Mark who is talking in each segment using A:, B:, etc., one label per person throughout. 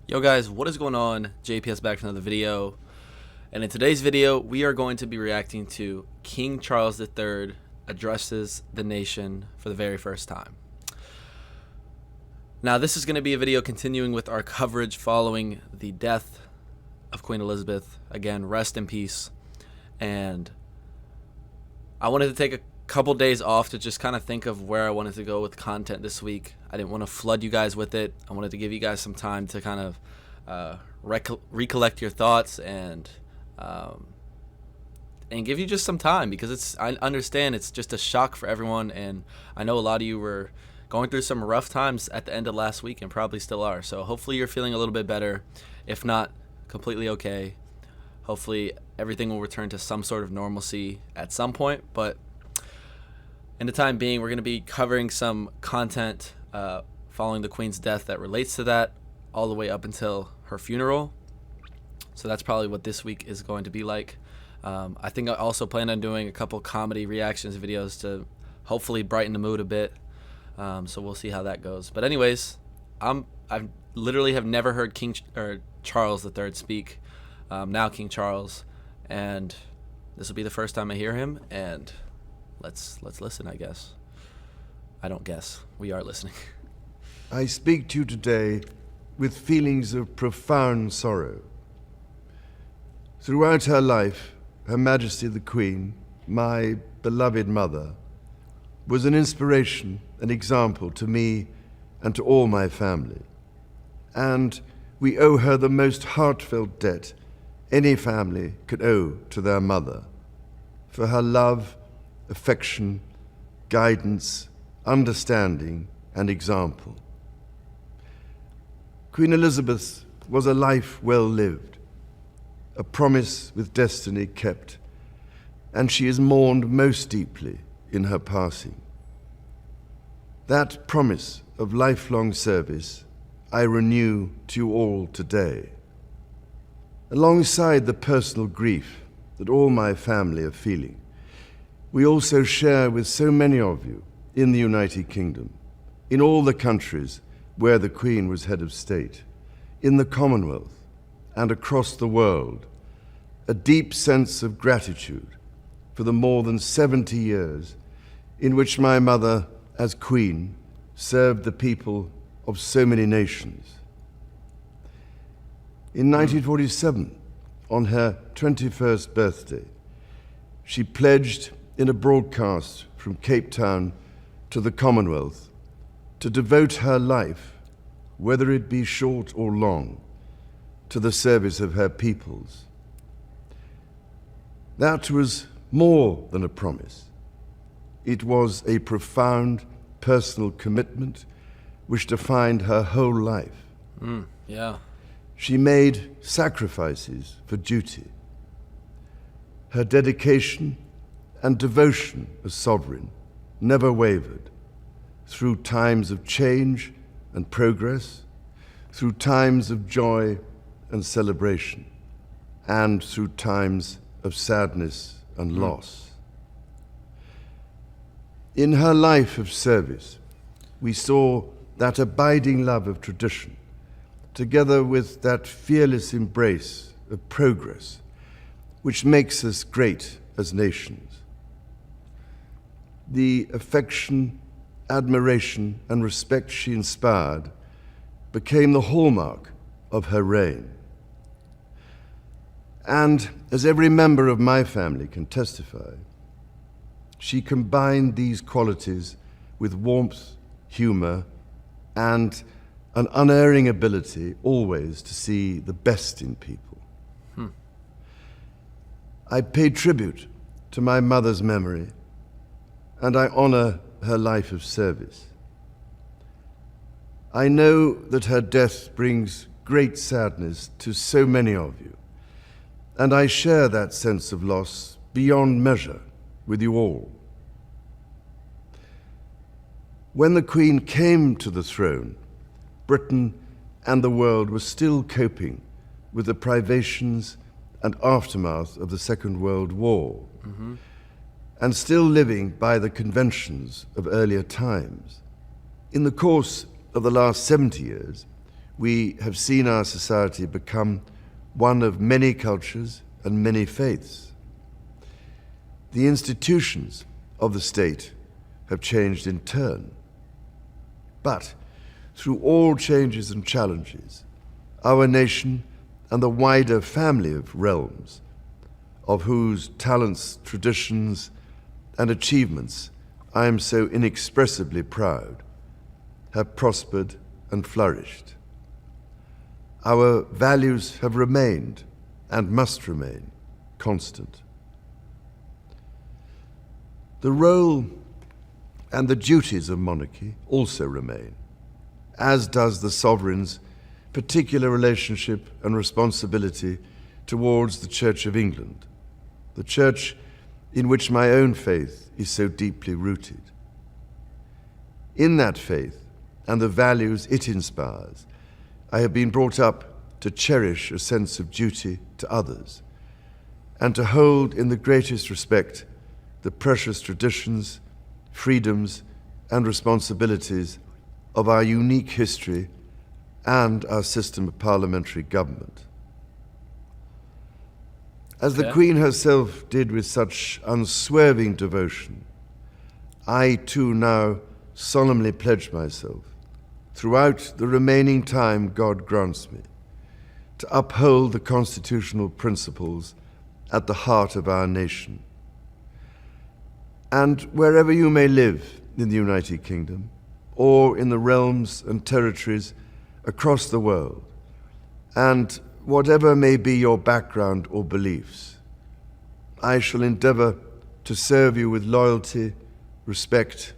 A: Yo guys, what is going on? JPS back for another video. And in today's video, we are going to be reacting to King Charles III addresses the nation for the very first time. Now, this is going to be a video continuing with our coverage following the death of Queen Elizabeth. Again, rest in peace. And I wanted to take a couple days off to just kind of think of where I wanted to go with content this week. I didn't want to flood you guys with it. I wanted to give you guys some time to kind of recollect your thoughts and give you just some time, because I understand it's just a shock for everyone, and I know a lot of you were going through some rough times at the end of last week and probably still are. So hopefully you're feeling a little bit better, if not completely okay. Hopefully everything will return to some sort of normalcy at some point, but in the time being, we're going to be covering some content following the Queen's death that relates to that, all the way up until her funeral. So that's probably what this week is going to be like. I think I also plan on doing a couple comedy reactions videos to hopefully brighten the mood a bit. So we'll see how that goes. But anyways, I literally have never heard Charles III speak. Now King Charles, and this will be the first time I hear him, and let's listen, I guess. I don't guess. We are listening.
B: I speak to you today with feelings of profound sorrow. Throughout her life, Her Majesty the Queen, my beloved mother, was an inspiration, an example to me and to all my family. And we owe her the most heartfelt debt any family could owe to their mother, for her love, affection, guidance, understanding, and example. Queen Elizabeth was a life well lived, a promise with destiny kept, and she is mourned most deeply in her passing. That promise of lifelong service I renew to you all today. Alongside the personal grief that all my family are feeling, we also share with so many of you in the United Kingdom, in all the countries where the Queen was head of state, in the Commonwealth and across the world, a deep sense of gratitude for the more than 70 years in which my mother, as Queen, served the people of so many nations. In 1947, on her 21st birthday, she pledged in a broadcast from Cape Town to the Commonwealth to devote her life, whether it be short or long, to the service of her peoples. That was more than a promise. It was a profound personal commitment which defined her whole life.
A: Yeah.
B: She made sacrifices for duty. Her dedication and devotion as sovereign never wavered, through times of change and progress, through times of joy and celebration, and through times of sadness and loss. In her life of service, we saw that abiding love of tradition, together with that fearless embrace of progress, which makes us great as nations. The affection, admiration, and respect she inspired became the hallmark of her reign. And as every member of my family can testify, she combined these qualities with warmth, humor, and an unerring ability always to see the best in people. I pay tribute to my mother's memory, and I honor her life of service. I know that her death brings great sadness to so many of you, and I share that sense of loss beyond measure with you all. When the Queen came to the throne, Britain and the world were still coping with the privations and aftermath of the Second World War, and still living by the conventions of earlier times. In the course of the last 70 years, we have seen our society become one of many cultures and many faiths. The institutions of the state have changed in turn. But through all changes and challenges, our nation and the wider family of realms, of whose talents, traditions, and achievements I am so inexpressibly proud, have prospered and flourished. Our values have remained, and must remain, constant. The role and the duties of monarchy also remain, as does the sovereign's particular relationship and responsibility towards the Church of England, the church in which my own faith is so deeply rooted. In that faith and the values it inspires, I have been brought up to cherish a sense of duty to others and to hold in the greatest respect the precious traditions, freedoms, and responsibilities of our unique history and our system of parliamentary government. As the Queen herself did with such unswerving devotion, I too now solemnly pledge myself, throughout the remaining time God grants me, to uphold the constitutional principles at the heart of our nation. And wherever you may live in the United Kingdom, or in the realms and territories across the world, and whatever may be your background or beliefs, I shall endeavor to serve you with loyalty, respect,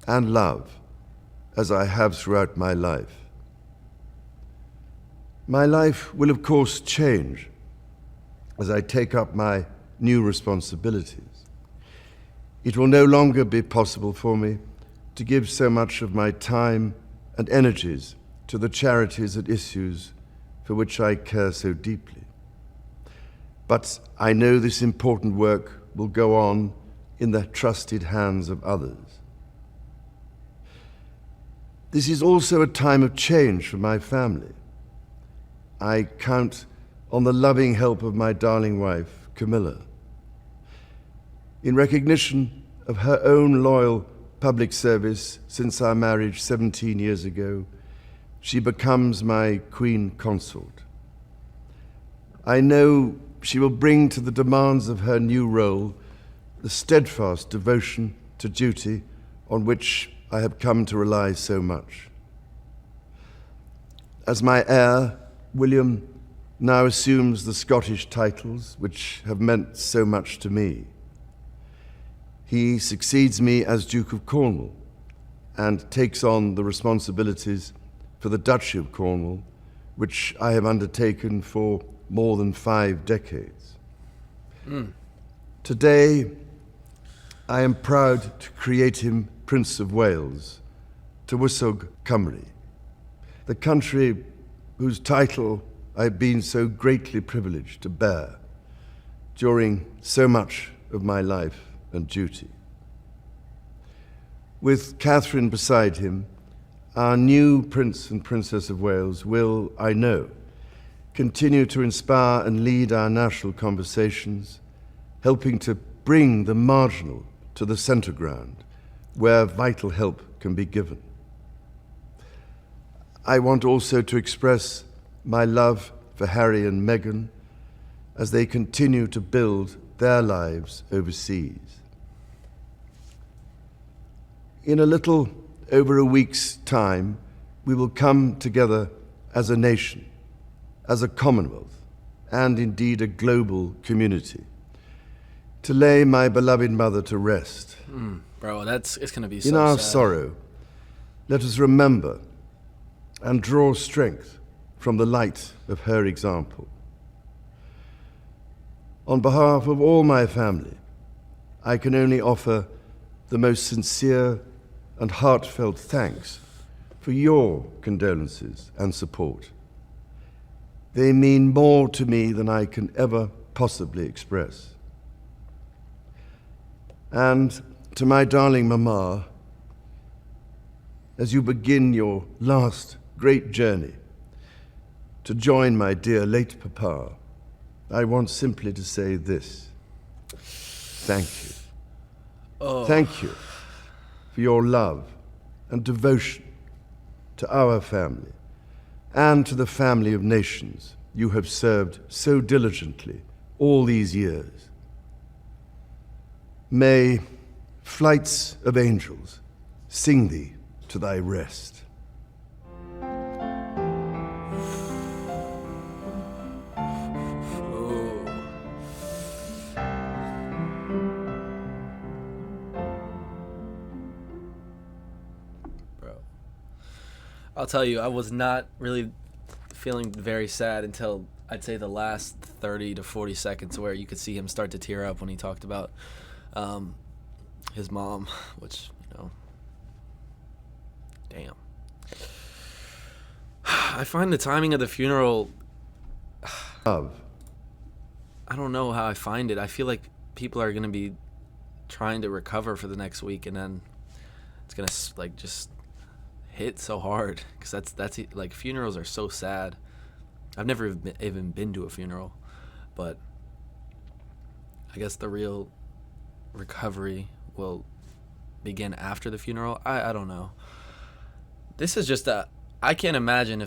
B: and love, as I have throughout my life. My life will, of course, change as I take up my new responsibilities. It will no longer be possible for me to give so much of my time and energies to the charities and issues for which I care so deeply. But I know this important work will go on in the trusted hands of others. This is also a time of change for my family. I count on the loving help of my darling wife, Camilla. In recognition of her own loyal public service since our marriage 17 years ago, she becomes my Queen Consort. I know she will bring to the demands of her new role the steadfast devotion to duty on which I have come to rely so much. As my heir, William now assumes the Scottish titles which have meant so much to me. He succeeds me as Duke of Cornwall and takes on the responsibilities for the Duchy of Cornwall, which I have undertaken for more than 5 decades. Today, I am proud to create him Prince of Wales, Tywysog Cymru, the country whose title I have been so greatly privileged to bear during so much of my life and duty. With Catherine beside him, our new Prince and Princess of Wales will, I know, continue to inspire and lead our national conversations, helping to bring the marginal to the centre ground, where vital help can be given. I want also to express my love for Harry and Meghan as they continue to build their lives overseas. In a little over a week's time, we will come together as a nation, as a Commonwealth, and indeed a global community, to lay my beloved mother to rest.
A: Bro, it's going to be so
B: In our
A: sad.
B: sorrow, let us remember and draw strength from the light of her example. On behalf of all my family, I can only offer the most sincere and heartfelt thanks for your condolences and support. They mean more to me than I can ever possibly express. And to my darling Mama, as you begin your last great journey to join my dear late papa, I want simply to say this. Thank you.
A: Oh.
B: Thank you for your love and devotion to our family and to the family of nations you have served so diligently all these years. May flights of angels sing thee to thy rest.
A: I'll tell you, I was not really feeling very sad until I'd say the last 30 to 40 seconds, where you could see him start to tear up when he talked about his mom, which, you know, damn. I find the timing of the funeral,
B: Love.
A: I don't know how I find it. I feel like people are going to be trying to recover for the next week, and then it's going to, like, just hit so hard, because that's like, funerals are so sad. I've never even been to a funeral, but I guess the real recovery will begin after the funeral. I don't know. This is just I can't imagine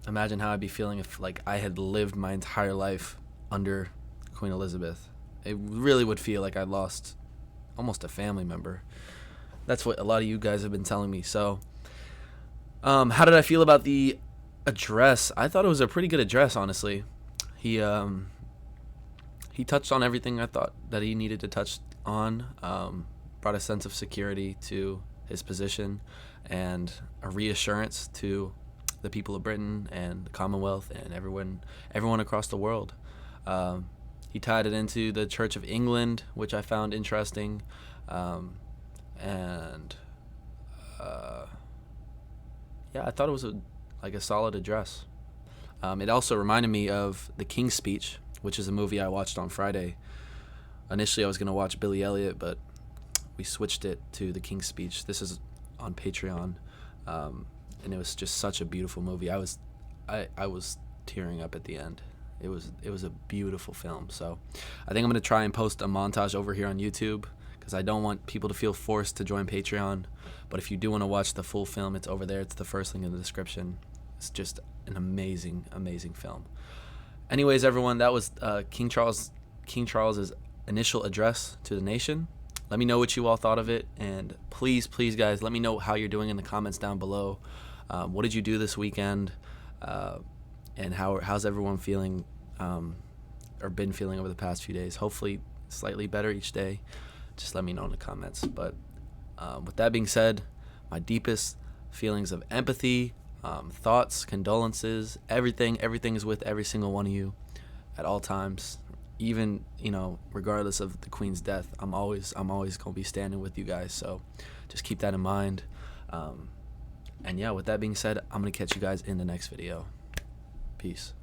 A: imagine how I'd be feeling if, like, I had lived my entire life under Queen Elizabeth. It really would feel like I lost almost a family member. That's what a lot of you guys have been telling me. So, how did I feel about the address? I thought it was a pretty good address, honestly. He touched on everything I thought that he needed to touch on. Brought a sense of security to his position and a reassurance to the people of Britain and the Commonwealth and everyone across the world. He tied it into the Church of England, which I found interesting. Yeah, I thought it was a solid address. It also reminded me of The King's Speech, which is a movie I watched on Friday. Initially, I was going to watch Billy Elliot, but we switched it to The King's Speech. This is on Patreon, and it was just such a beautiful movie. I was tearing up at the end. It was a beautiful film. So I think I'm going to try and post a montage over here on YouTube, because I don't want people to feel forced to join Patreon. But if you do want to watch the full film, it's over there. It's the first link in the description. It's just an amazing, amazing film. Anyways, everyone, that was King Charles's initial address to the nation. Let me know what you all thought of it, and please, guys, let me know how you're doing in the comments down below. What did you do this weekend, and how's everyone feeling, or been feeling over the past few days? Hopefully, slightly better each day. Just let me know in the comments. But with that being said, my deepest feelings of empathy, thoughts, condolences, everything is with every single one of you at all times. Even, regardless of the Queen's death, I'm always gonna be standing with you guys. So just keep that in mind. And yeah, with that being said, I'm gonna catch you guys in the next video. Peace.